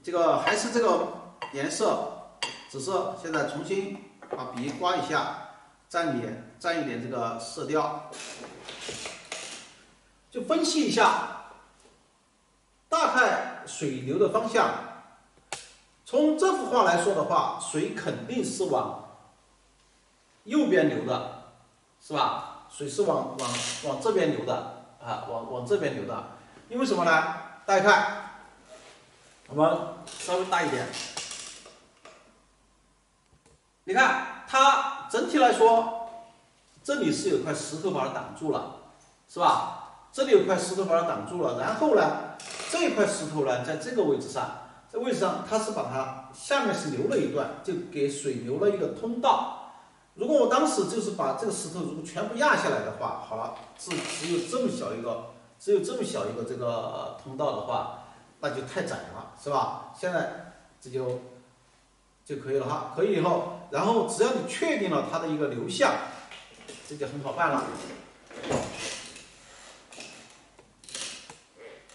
这个还是这个颜色，只是现在重新把笔刮一下，沾一点这个色调，就分析一下大概水流的方向。从这幅画来说的话，水肯定是往右边流的，是吧？水是往这边流的啊，往这边流的。因为什么呢？大家看，我们稍微大一点，你看它整体来说，这里是有块石头把它挡住了，是吧？这里有块石头把它挡住了，然后呢，这块石头呢，在这个位置上，这位置上它是把它下面是留了一段，就给水留了一个通道。如果我当时就是把这个石头如果全部压下来的话，好了，只有这么小一个这个通道的话，那就太窄了，是吧？现在这就可以了哈，可以以后，然后只要你确定了它的一个流向，这就很好办了，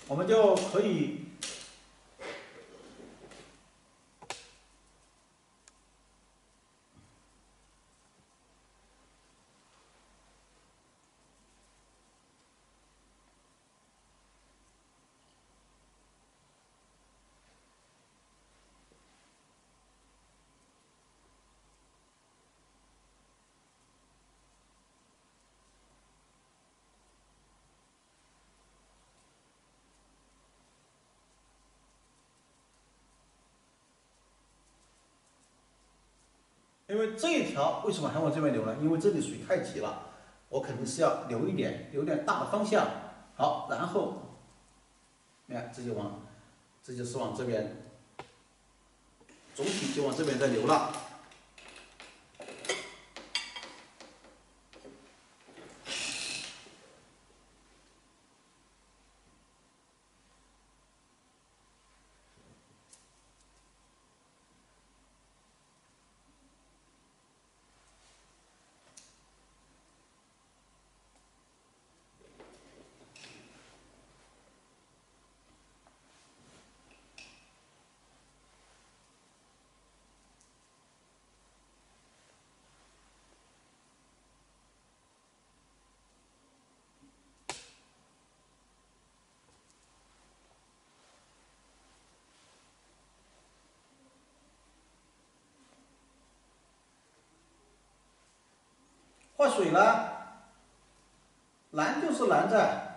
我们就可以。因为这一条为什么还往这边流呢？因为这里水太急了，我肯定是要留一点大的方向。好，然后，你看这就是往这边，总体就往这边在流了。画水呢，难就是难在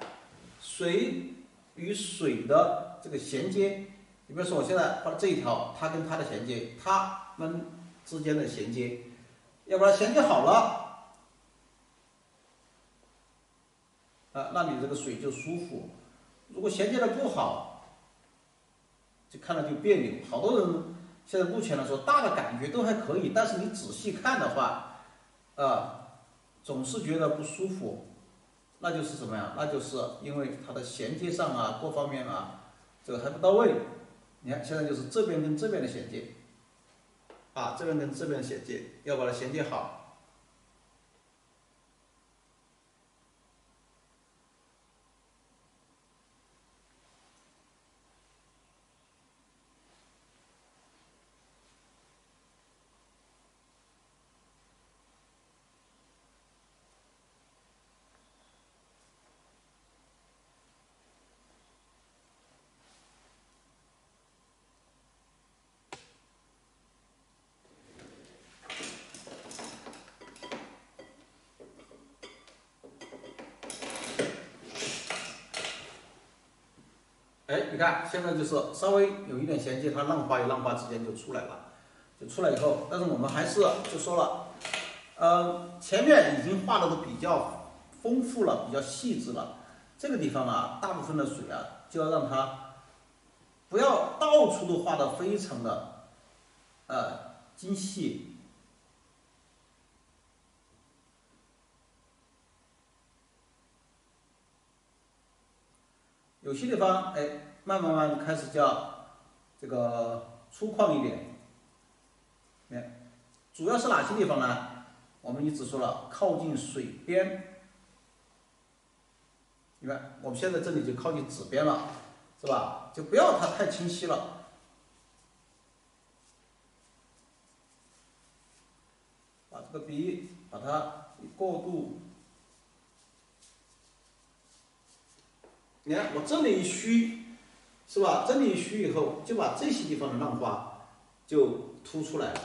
水与水的这个衔接。你比如说，我现在画的这一条，它跟它的衔接，它们之间的衔接，要不然衔接好了，那你这个水就舒服；如果衔接的不好，就看着就别扭。好多人现在目前来说，大的感觉都还可以，但是你仔细看的话，总是觉得不舒服，那就是什么呀？那就是因为它的衔接上啊，各方面啊，这个还不到位。你看，现在就是这边跟这边的衔接，这边跟这边的衔接，要把它衔接好。你看现在就是稍微有一点衔接，它浪花与浪花之间就出来了，就出来以后，但是我们还是就说了，前面已经画的都比较丰富了，比较细致了，这个地方啊，大部分的水啊，就要让它不要到处都画的非常的精细。有些地方慢慢开始叫这个粗犷一点。主要是哪些地方呢？我们一直说了，靠近水边。你看，我们现在这里就靠近纸边了，是吧？就不要它太清晰了。这个笔把它过渡。你看我这里一虚，是吧？这里一虚以后，就把这些地方的浪花就凸出来了。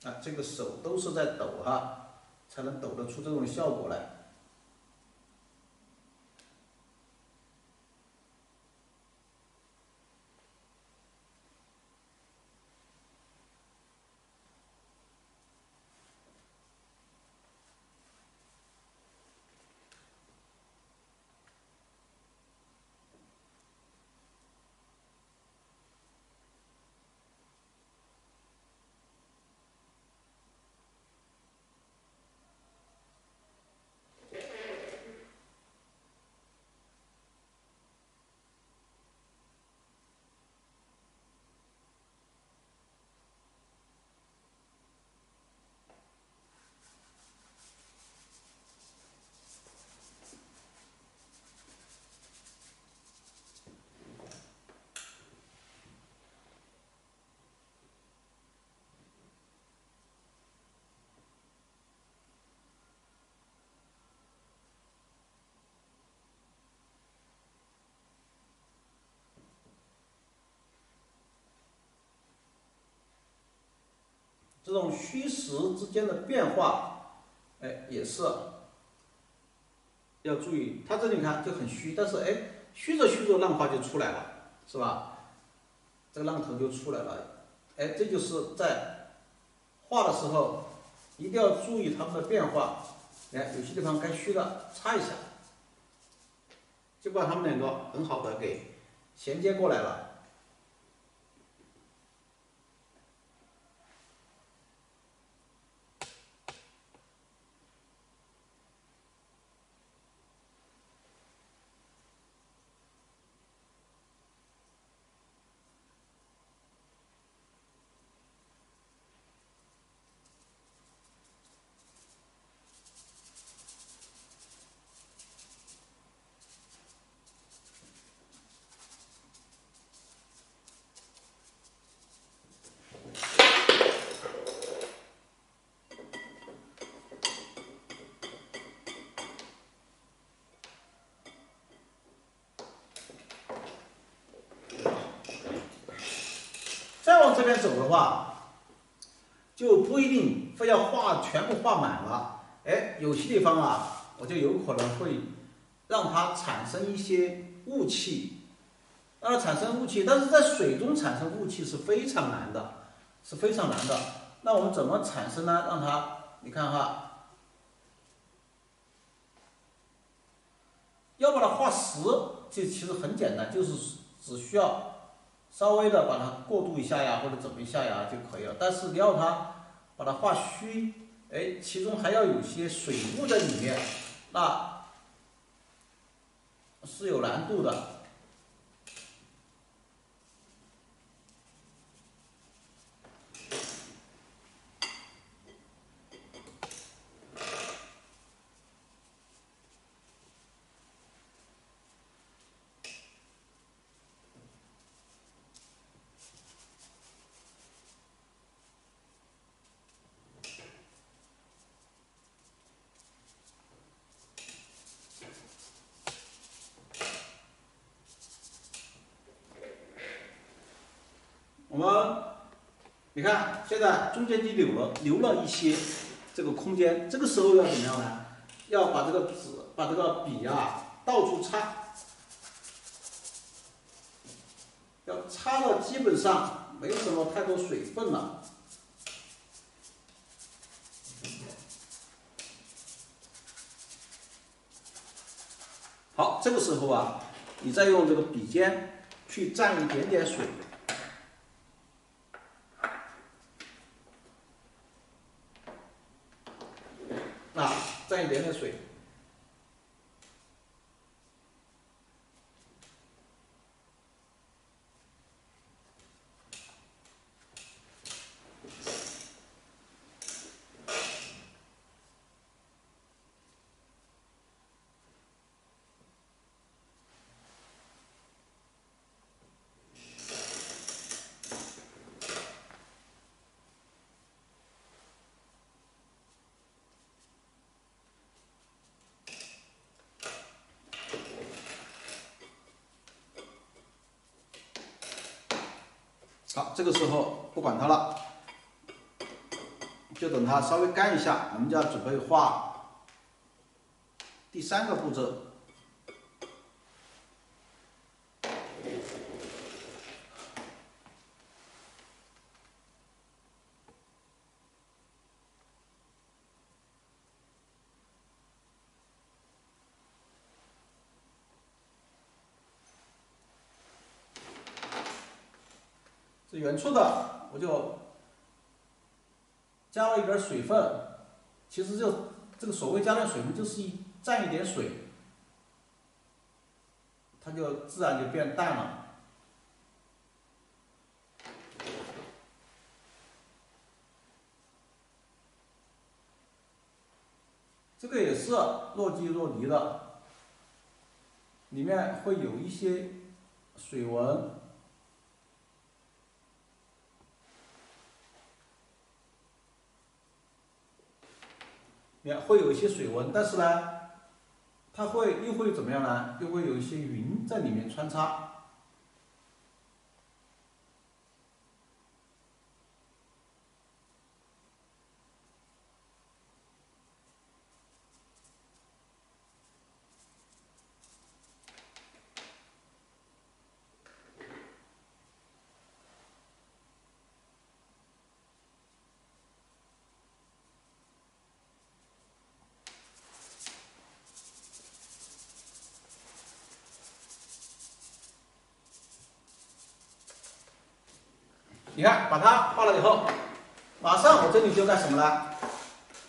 啊，这个手都是在抖哈，才能抖得出这种效果来。这种虚实之间的变化，哎，也是要注意。它这里看就很虚，但是哎，虚着虚着浪花就出来了，是吧？这个浪头就出来了。哎，这就是在画的时候一定要注意它们的变化。哎，有些地方该虚的擦一下，就把它们两个很好的给衔接过来了。再往这边走的话，就不一定非要全部画满了。哎，有些地方啊，我就有可能会让它产生一些雾气，让它产生雾气。但是在水中产生雾气是非常难的，是非常难的。那我们怎么产生呢？让它，你看哈，要把它画实，这其实很简单，就是只需要稍微的把它过渡一下呀，或者怎么一下呀就可以了。但是你要把它画虚，哎，其中还要有些水雾在里面，那是有难度的。我们你看，现在中间就留了一些这个空间，这个时候要怎么样呢？要把这个把这个笔啊到处擦，要擦的基本上没什么太多水分了。好，这个时候啊，你再用这个笔尖去蘸一点点水。啊，一点点水。好，这个时候不管它了，就等它稍微干一下，我们就要准备画第3个步骤。这远处的我就加了一点水分，其实就这个所谓加点水分，就是蘸一点水，它就自然就变淡了。这个也是若即若离的，里面会有一些水纹。会有一些水纹，但是呢，它又会怎么样呢？又会有一些云在里面穿插。你看，把它画了以后，马上我这里就干什么呢？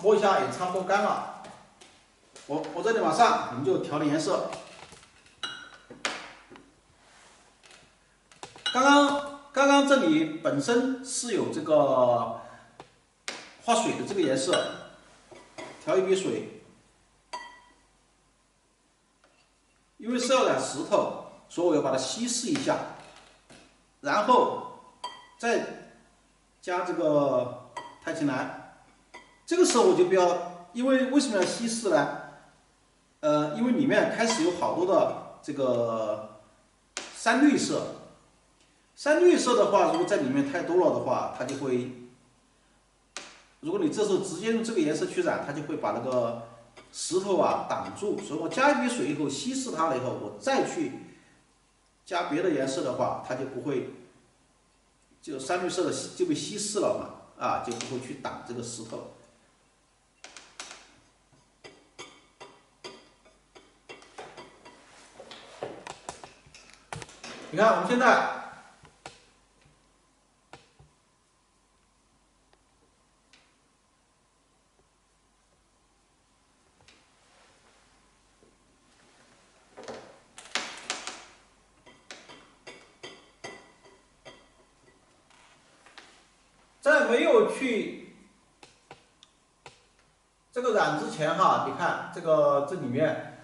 摸一下也差不多干了。我这里马上我们就调点颜色。刚刚这里本身是有这个画水的这个颜色，调一笔水，因为是要染石头，所以我要把它稀释一下，然后再加这个钛青蓝。这个时候我就不要，因为什么要稀释呢？因为里面开始有好多的这个山绿色。山绿色的话，如果在里面太多了的话，它就会，如果你这时候直接用这个颜色去染，它就会把那个石头啊挡住。所以我加一笔水以后稀释它了以后，我再去加别的颜色的话，它就不会，就山绿色的就被稀释了嘛，啊，就不会去挡这个石头。你看，我们现在在没有去这个染之前哈，你看这里面，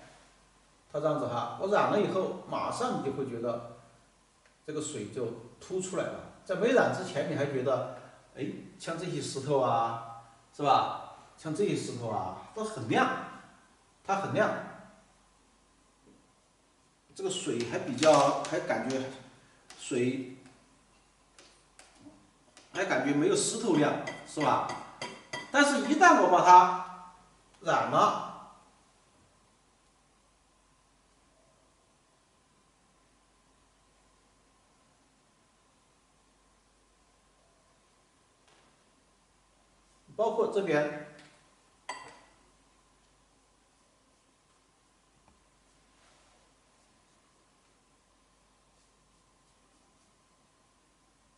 它这样子哈，我染了以后，马上你就会觉得这个水就凸出来了。在没染之前，你还觉得，哎，像这些石头啊，是吧？像这些石头啊，都很亮，它很亮，这个水还感觉水还感觉没有石头亮，是吧？但是，一旦我把它染了，包括这边，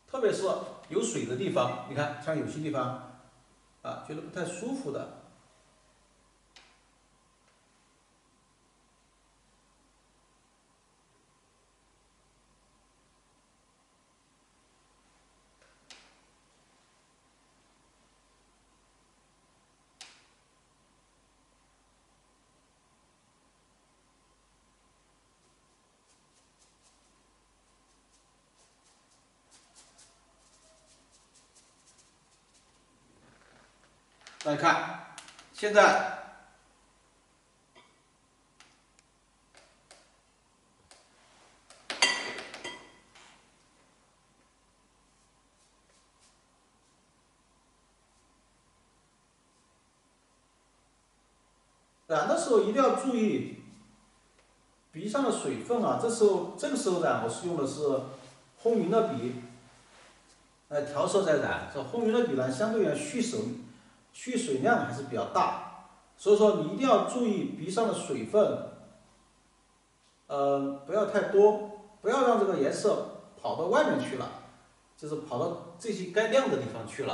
特别是有水的地方，你看，像有些地方啊，觉得不太舒服的，大家看，现在染的时候一定要注意笔上的水分啊。这个时候染，我是用的是烘匀的笔来调色再染。这烘匀的笔呢，相对于蓄水量还是比较大，所以说你一定要注意笔上的水分，不要太多，不要让这个颜色跑到外面去了，就是跑到这些该亮的地方去了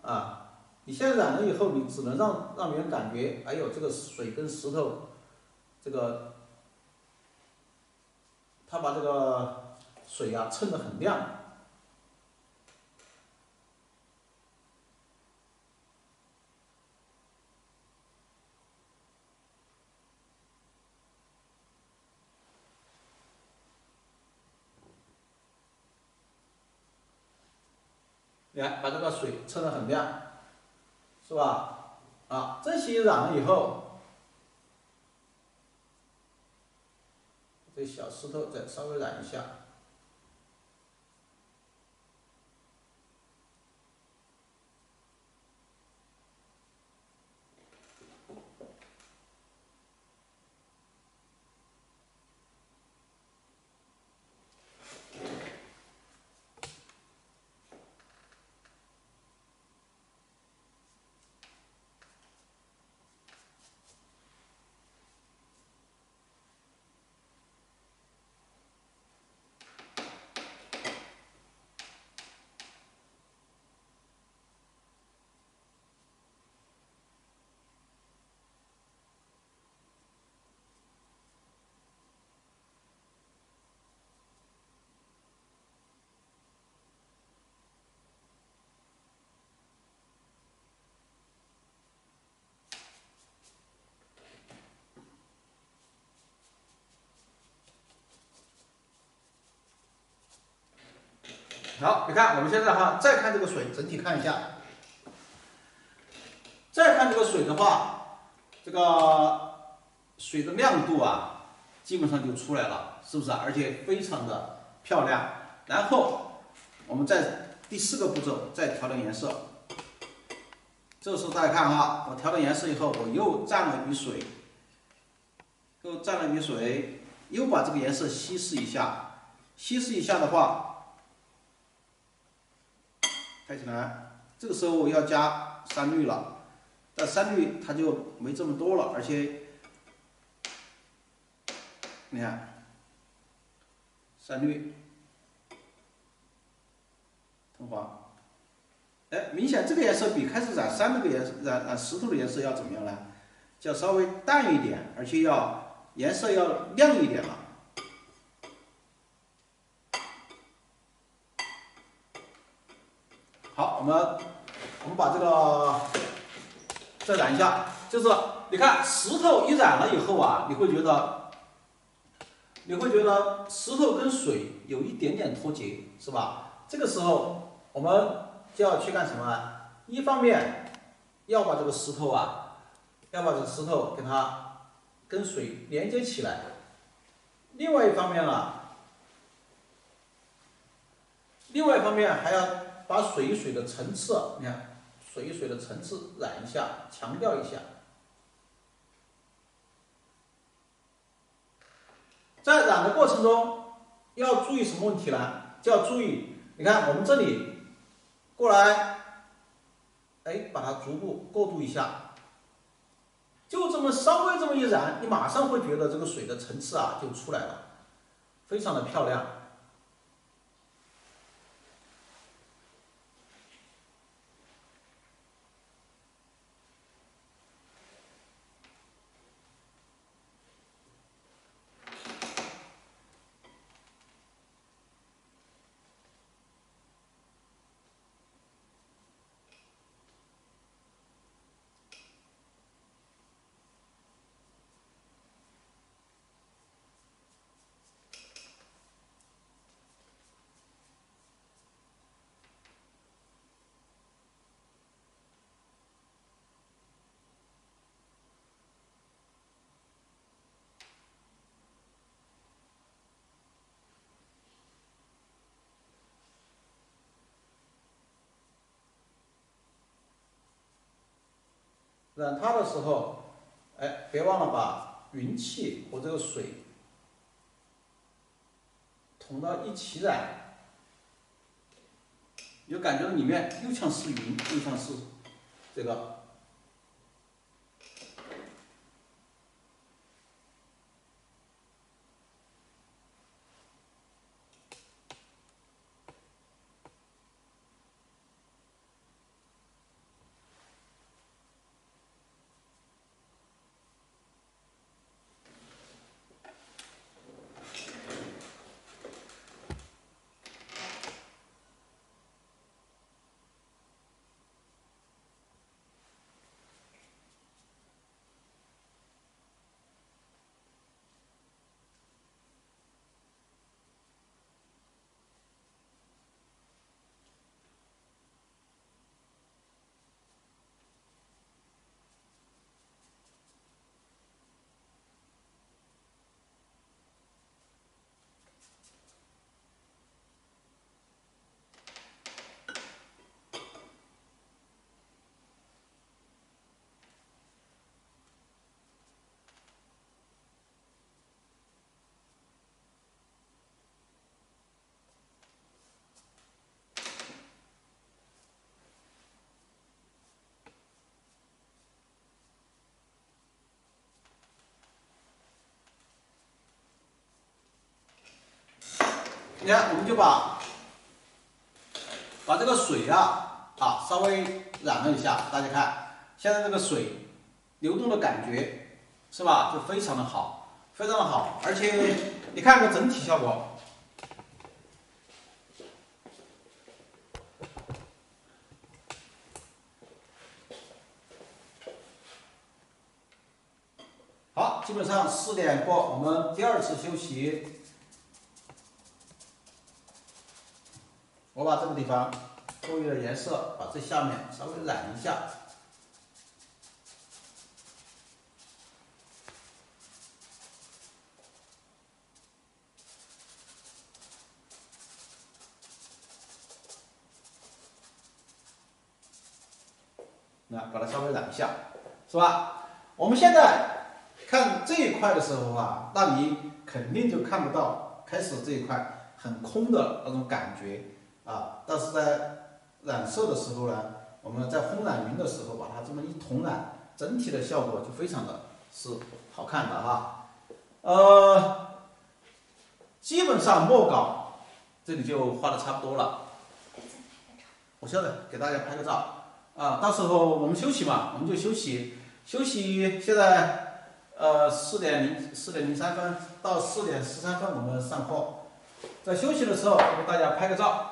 啊。你现在染了以后，你只能让别人感觉，哎呦，这个水跟石头，这个它把这个水啊衬得很亮。来把这个水衬得很亮，是吧？啊，这些染了以后，这小石头再稍微染一下。好，你看我们现在再看这个水，整体看一下。再看这个水的话，这个水的亮度啊，基本上就出来了，是不是啊？而且非常的漂亮。然后我们在第4个步骤再调整颜色。这时候大家看我调整颜色以后，我又蘸了一笔水，又把这个颜色稀释一下。稀释一下的话，看起来这个时候我要加3氯了。但3氯它就没这么多了，而且你看3氯橙黄，哎，明显这个颜色比开始染石头的颜色要怎么样呢？就要稍微淡一点，而且颜色要亮一点了。好，我们把这个再染一下，就是你看石头一染了以后啊，你会觉得石头跟水有一点点脱节，是吧？这个时候我们就要去干什么呢？一方面要把这个石头给它跟水连接起来，另外一方面还要把水与水的层次，你看水与水的层次染一下，强调一下。在染的过程中要注意什么问题呢？就要注意，你看我们这里过来，哎，把它逐步过渡一下，就这么稍微这么一染，你马上会觉得这个水的层次啊就出来了，非常的漂亮。染它的时候，哎，别忘了把云气和这个水同到一起染，你就感觉里面又像是云，又像是这个。你看，我们就把这个水稍微染了一下，大家看，现在这个水流动的感觉是吧？就非常的好，非常的好，而且你看个整体效果。好，基本上4点过，我们第2次休息。我把这个地方多余的颜色，把这下面稍微染一下。那把它稍微染一下，是吧？我们现在看这一块的时候那你肯定就看不到开始这一块很空的那种感觉但是在染色的时候呢，我们在烘染云的时候把它这么一同染，整体的效果就非常的是好看的基本上墨稿这里就画的差不多了。我现在给大家拍个照到时候我们休息嘛，我们就休息。现在4:03到4:13我们上课，在休息的时候给大家拍个照。